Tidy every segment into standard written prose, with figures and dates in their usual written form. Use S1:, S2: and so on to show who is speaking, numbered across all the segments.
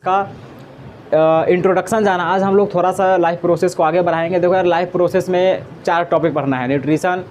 S1: का इंट्रोडक्शन जाना। आज हम लोग थोड़ा सा लाइफ प्रोसेस को आगे बढ़ाएंगे। देखो यार, लाइफ प्रोसेस में 4 टॉपिक पढ़ना है, nutrition,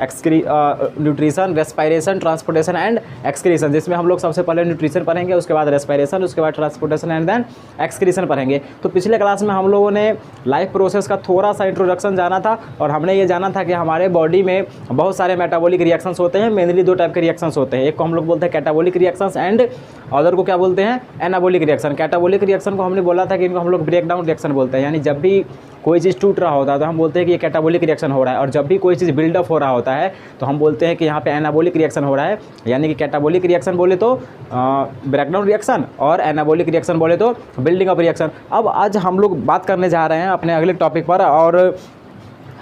S1: nutrition, respiration, transportation and excretion, जिसमें हम लोग सबसे पहले न्यूट्रिशन पढ़ेंगे, उसके बाद रेस्पिरेशन, उसके बाद ट्रांसपोर्टेशन एंड देन एक्सक्रीशन पढ़ेंगे। तो पिछले क्लास में हम लोगों ने लाइफ प्रोसेस का थोड़ा सा इंट्रोडक्शन जाना था और हमने ये जाना था कि हमारे बॉडी में बहुत सारे मेटाबॉलिक रिएक्शंस होते हैं। मेनली 2 टाइप के रिएक्शंस होते हैं, एक को हम लोग बोलते हैं कैटाबॉलिक रिएक्शंस एंड अदर को क्या बोलते हैं, एनाबॉलिक रिएक्शन। कैटाबॉलिक रिएक्शन को हमने बोला था कि इनको हम लोग ब्रेक डाउन रिएक्शन बोलते हैं, यानी जब भी कोई चीज़ टूट रहा होता है तो हम बोलते हैं कि ये कैटाबॉलिक रिएक्शन हो रहा है, और जब भी कोई चीज़ बिल्डअप हो रहा होता है तो हम बोलते हैं कि यहाँ पे एनाबॉलिक रिएक्शन हो रहा है। यानी कि कैटाबॉलिक रिएक्शन बोले तो ब्रेकडाउन रिएक्शन और एनाबॉलिक रिएक्शन बोले तो बिल्डिंग अप रिएक्शन। अब आज हम लोग बात करने जा रहे हैं अपने अगले टॉपिक पर, और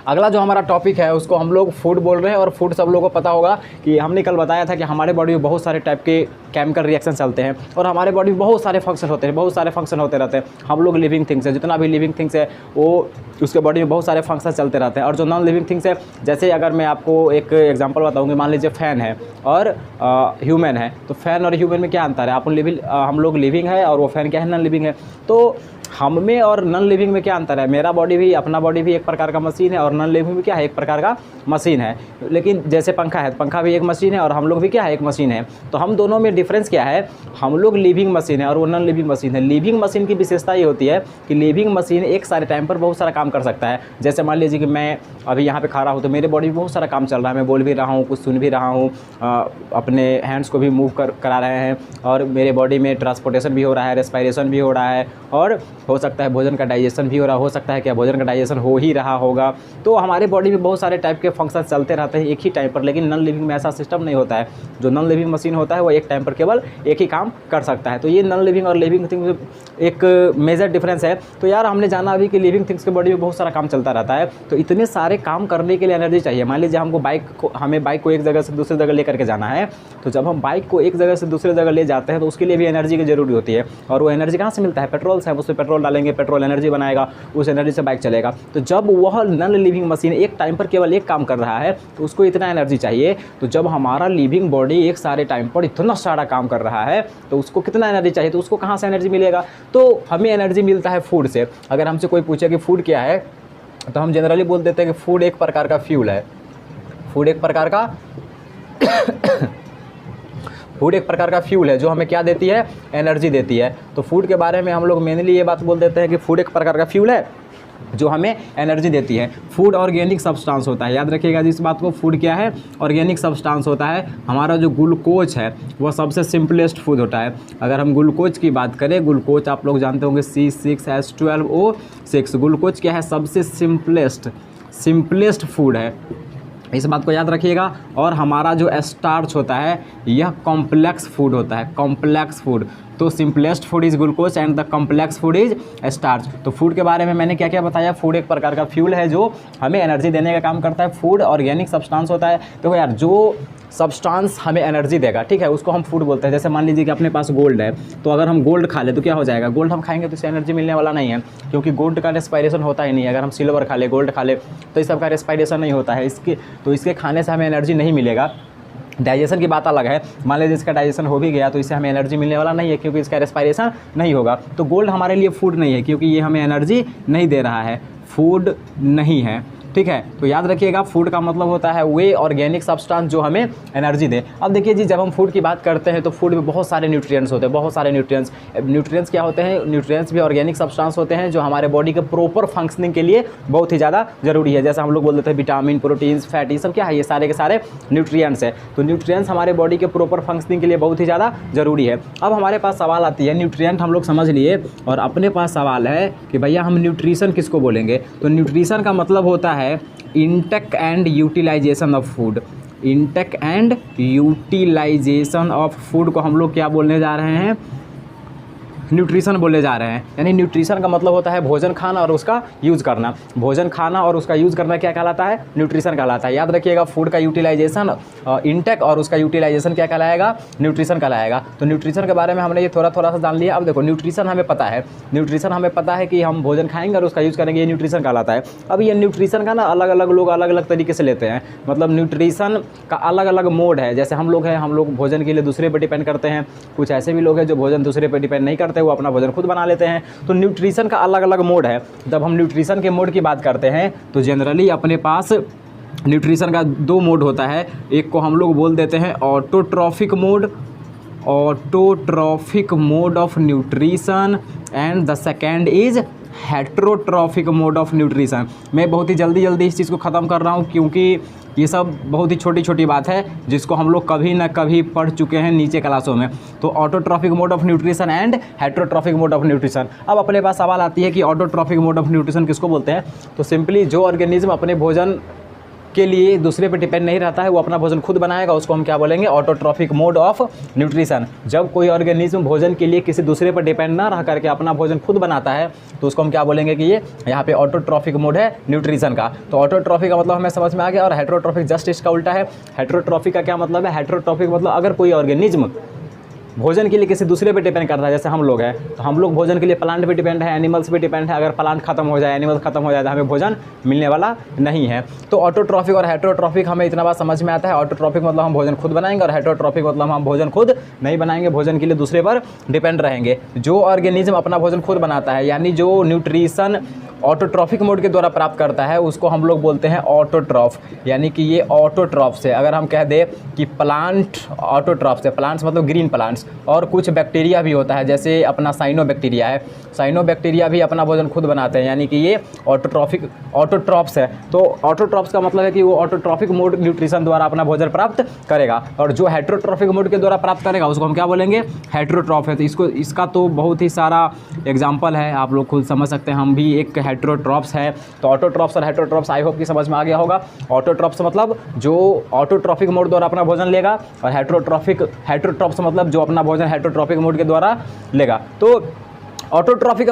S1: अगला जो हमारा टॉपिक है उसको हम लोग फूड बोल रहे हैं। और फूड सब लोगों को पता होगा कि हमने कल बताया था कि हमारे बॉडी में बहुत सारे टाइप के केमिकल रिएक्शन चलते हैं और हमारे बॉडी में बहुत सारे फंक्शन होते हैं, बहुत सारे फंक्शन होते रहते हैं। हम लोग लिविंग थिंग्स है, जितना भी लिविंग थिंग्स है वो उसके बॉडी में बहुत सारे फंक्शन चलते रहते हैं। और जो नॉन लिविंग थिंग्स है, जैसे अगर मैं आपको एक एग्जांपल बताऊंगी, मान लीजिए फैन है और ह्यूमन है, तो फैन और ह्यूमन में क्या अंतर है? हम लोग लिविंग है और वो फैन क्या है, नॉन लिविंग है। तो हम में और नॉन लिविंग में क्या अंतर है? मेरा बॉडी भी, अपना बॉडी भी एक प्रकार का मशीन है और नॉन लिविंग भी क्या है, एक प्रकार का मशीन है। लेकिन जैसे पंखा है, पंखा भी एक मशीन है और हम लोग भी क्या है, एक मशीन है। तो हम दोनों में डिफरेंस क्या है? हम लोग लिविंग मशीन है और वो नॉन लिविंग मशीन है। लिविंग मशीन की विशेषता ये होती है कि लिविंग मशीन एक सारे टाइम पर बहुत सारा काम कर सकता है। जैसे मान लीजिए कि मैं अभी यहाँ पे खड़ा हूँ तो मेरे बॉडी में बहुत सारा काम चल रहा है, मैं बोल भी रहा हूँ, कुछ सुन भी रहा हूँ, अपने हैंड्स को भी मूव करा रहे हैं, और मेरे बॉडी में ट्रांसपोर्टेशन भी हो रहा है, रेस्पिरेशन भी हो रहा है, और हो सकता है भोजन का डाइजेशन भी हो रहा हो सकता है, क्या भोजन का डाइजेशन हो ही रहा होगा। तो हमारे बॉडी में बहुत सारे टाइप के फंक्शन चलते रहते हैं एक ही टाइम पर। लेकिन नॉन लिविंग में ऐसा सिस्टम नहीं होता है। जो नॉन लिविंग मशीन होता है वो एक टाइम पर केवल एक ही काम कर सकता है। तो ये नॉन लिविंग और लिविंग थिंग में एक मेजर डिफरेंस है। तो यार, हमने जाना अभी कि लिविंग थिंग्स के बॉडी में बहुत सारा काम चलता रहता है, तो इतने सारे काम करने के लिए एनर्जी चाहिए। मान लीजिए हमें बाइक को एक जगह से दूसरी जगह लेकर के जाना है, तो जब हम बाइक को एक जगह से दूसरी जगह ले जाते हैं तो उसके लिए भी एनर्जी की जरूरी होती है। और वो एनर्जी कहाँ से मिलता है? पेट्रोल से। हम उसमें पेट्रोल डालेंगे, पेट्रोल एनर्जी बनाएगा, उस एनर्जी से बाइक चलेगा। तो जब वह नॉन लिविंग मशीन एक टाइम पर केवल एक काम कर रहा है तो उसको इतना एनर्जी चाहिए। तो जब हमारा लिविंग बॉडी एक सारे टाइम पर इतना सारा काम कर रहा है तो उसको कितना एनर्जी चाहिए? तो उसको कहाँ से एनर्जी मिलेगा? तो हमें एनर्जी मिलता है फूड से। अगर हमसे कोई पूछे कि फूड क्या है, तो हम जनरली बोल देते हैं कि फूड एक प्रकार का फ्यूल है। फूड एक प्रकार का फूड एक प्रकार का फ्यूल है जो हमें क्या देती है? एनर्जी देती है। तो फूड के बारे में हम लोग मेनली ये बात बोल देते हैं कि फूड एक प्रकार का फ्यूल है जो हमें एनर्जी देती है। फूड ऑर्गेनिक सब्सटेंस होता है, याद रखिएगा इस बात को। फूड क्या है? ऑर्गेनिक सब्सटेंस होता है। हमारा जो ग्लूकोज है वह सबसे सिंपलेस्ट फूड होता है। अगर हम ग्लूकोज की बात करें, ग्लूकोज आप लोग जानते होंगे C6H12O6। ग्लूकोज क्या है? सबसे सिंपलेस्ट फूड है, इस बात को याद रखिएगा। और हमारा जो स्टार्च होता है यह कॉम्प्लेक्स फूड होता है, कॉम्प्लेक्स फूड। तो simplest food is glucose and the complex food is starch. तो फूड के बारे में मैंने क्या क्या बताया? फूड एक प्रकार का फ्यूल है जो हमें एनर्जी देने का काम करता है। फूड ऑर्गेनिक सब्सटेंस होता है। तो यार, जो सब्सटेंस हमें एनर्जी देगा, ठीक है, उसको हम फूड बोलते हैं। जैसे मान लीजिए कि अपने पास गोल्ड है, तो अगर हम गोल्ड खा ले तो क्या हो जाएगा? गोल्ड हम खाएंगे तो इससे एनर्जी मिलने वाला नहीं है, क्योंकि गोल्ड का रेस्पिरेशन होता ही नहीं है। अगर हम सिल्वर खा ले, गोल्ड खा ले, तो इस सब का रेस्पिरेशन नहीं होता है। इसके खाने से हमें एनर्जी नहीं मिलेगा। डाइजेशन की बात अलग है। मान लीजिए इसका डाइजेशन हो भी गया तो इससे हमें एनर्जी मिलने वाला नहीं है, क्योंकि इसका रेस्पिरेशन नहीं होगा। तो गोल्ड हमारे लिए फूड नहीं है, क्योंकि ये हमें एनर्जी नहीं दे रहा है, फूड नहीं है, ठीक है। तो याद रखिएगा, फूड का मतलब होता है वे ऑर्गेनिक सब्सटेंस जो हमें एनर्जी दे। अब देखिए जी, जब हम फूड की बात करते हैं तो फूड में बहुत सारे न्यूट्रिएंट्स होते हैं, बहुत सारे न्यूट्रिएंट्स क्या होते हैं? न्यूट्रिएंट्स भी ऑर्गेनिक सब्सटेंस होते हैं जो हमारे बॉडी के प्रॉपर फंक्शनिंग के लिए बहुत ही ज़्यादा जरूरी है। जैसे हम लोग बोल देते हैं विटामिन, प्रोटीन्स, फैट, ये सब क्या है? ये सारे के सारे न्यूट्रिएंट्स है। तो न्यूट्रिएंट्स हमारे बॉडी के प्रॉपर फंक्शनिंग के लिए बहुत ही ज़्यादा जरूरी है। अब हमारे पास सवाल आती है, न्यूट्रिएंट हम लोग समझ लिए और अपने पास सवाल है कि भैया हम न्यूट्रिशन किसको बोलेंगे? तो न्यूट्रिशन का मतलब होता है intake and utilization of food. Intake and utilization of food को हम लोग क्या बोलने जा रहे हैं? न्यूट्रिशन बोले जा रहे हैं। यानी न्यूट्रिशन का मतलब होता है भोजन खाना और उसका यूज़ करना। भोजन खाना और उसका यूज़ करना क्या कहलाता है? न्यूट्रिशन कहलाता है। याद रखिएगा, फूड का यूटिलाइजेशन इंटेक और उसका यूटिलाइजेशन क्या कहलाएगा? न्यूट्रिशन कहलाएगा। तो न्यूट्रिशन के बारे में हमने ये थोड़ा सा जान लिया। अब देखो, न्यूट्रिशन हमें पता है, कि हम भोजन खाएंगे और उसका यूज़ करेंगे, ये न्यूट्रिशन कहलाता है। अब ये न्यूट्रिशन का ना अलग अलग लोग अलग अलग तरीके से लेते हैं। मतलब न्यूट्रिशन का अलग अलग मोड है। जैसे हम लोग हैं, हम लोग भोजन के लिए दूसरे पर डिपेंड करते हैं। कुछ ऐसे भी लोग हैं जो भोजन दूसरे पर डिपेंड नहीं करते खाते हैं वो अपना भोजन खुद बना लेते हैं। तो न्यूट्रिशन का अलग अलग मोड है। जब हम न्यूट्रिशन के मोड की बात करते हैं तो जनरली अपने पास न्यूट्रिशन का 2 मोड होता है। एक को हम लोग बोल देते हैं autotrophic mode, autotrophic mode of nutrition, and the second is heterotrophic mode of nutrition. मैं बहुत ही जल्दी इस चीज़ को ख़त्म कर रहा हूँ क्योंकि ये सब बहुत ही छोटी छोटी बात है जिसको हम लोग कभी ना कभी पढ़ चुके हैं नीचे क्लासों में। तो autotrophic mode of nutrition and heterotrophic mode of nutrition. अब अपने पास सवाल आती है कि ऑटोट्रॉफिक मोड ऑफ न्यूट्रिशन किसको बोलते हैं। तो सिंपली जो ऑर्गेनिज्म अपने भोजन के लिए दूसरे पे डिपेंड नहीं रहता है, वो अपना भोजन खुद बनाएगा, उसको हम क्या बोलेंगे, ऑटोट्रॉफिक मोड ऑफ न्यूट्रिशन। जब कोई ऑर्गेनिज्म भोजन के लिए किसी दूसरे पर डिपेंड ना रह करके अपना भोजन खुद बनाता है तो उसको हम क्या बोलेंगे कि ये यहाँ पे ऑटोट्रॉफिक मोड है न्यूट्रिशन का। तो ऑटोट्रॉफिक का मतलब हमें समझ में आ गया। और हेट्रोट्रॉफिक जस्ट इसका उल्टा है। हेट्रोट्रॉफिक का क्या मतलब है, हेट्रोट्रॉफिक मतलब अगर कोई ऑर्गेनिज्म भोजन के लिए किसी दूसरे पे डिपेंड करता है, जैसे हम लोग हैं तो हम लोग भोजन के लिए प्लांट पे डिपेंड है, एनिमल्स पे डिपेंड है। अगर प्लांट खत्म हो जाए, एनिमल खत्म हो जाए तो हमें भोजन मिलने वाला नहीं है। तो ऑटोट्रॉफिक और हेट्रोट्रॉफिक हमें इतना बात समझ में आता है। ऑटोट्रॉफिक मतलब हम भोजन खुद बनाएंगे और हेट्रोट्रॉफिक मतलब हम भोजन खुद नहीं बनाएंगे, भोजन के लिए दूसरे पर डिपेंड रहेंगे। जो ऑर्गेनिज्म अपना भोजन खुद बनाता है यानी जो न्यूट्रिशन ऑटोट्रॉफिक मोड के द्वारा प्राप्त करता है उसको हम लोग बोलते हैं ऑटोट्रॉफ। यानी कि ये ऑटोट्रॉफ से, अगर हम कह दें कि प्लांट ऑटोट्रॉफ से, प्लांट्स मतलब ग्रीन प्लांट्स, और कुछ बैक्टीरिया भी होता है जैसे अपना साइनोबैक्टीरिया है, साइनोबैक्टीरिया भी अपना भोजन खुद बनाते हैं, यानी कि ये ऑटोट्रॉफ्स है। तो ऑटोट्रॉफ्स का मतलब है कि वो ऑटोट्रॉफिक मोड न्यूट्रिशन द्वारा अपना भोजन प्राप्त करेगा। और जो हेट्रोट्रॉफिक मोड के द्वारा प्राप्त करेगा उसको हम क्या बोलेंगे, हेट्रोट्रॉफ है। तो इसका तो बहुत ही सारा एग्जाम्पल है, आप लोग खुद समझ सकते हैं। हम भी एक हेट्रोट्रॉफ्स है। तो ऑटोट्रॉफ्स और हेट्रोट्रॉफ्स आई होप कि समझ में आ गया होगा। ऑटोट्रॉफ्स मतलब जो ऑटोट्रॉफिक मोड द्वारा अपना भोजन लेगा, और हेट्रोट्रॉफ्स मतलब जो अपना भोजन हेट्रोट्रॉफिक मोड के द्वारा लेगा। तो ऑटोट्रॉफिक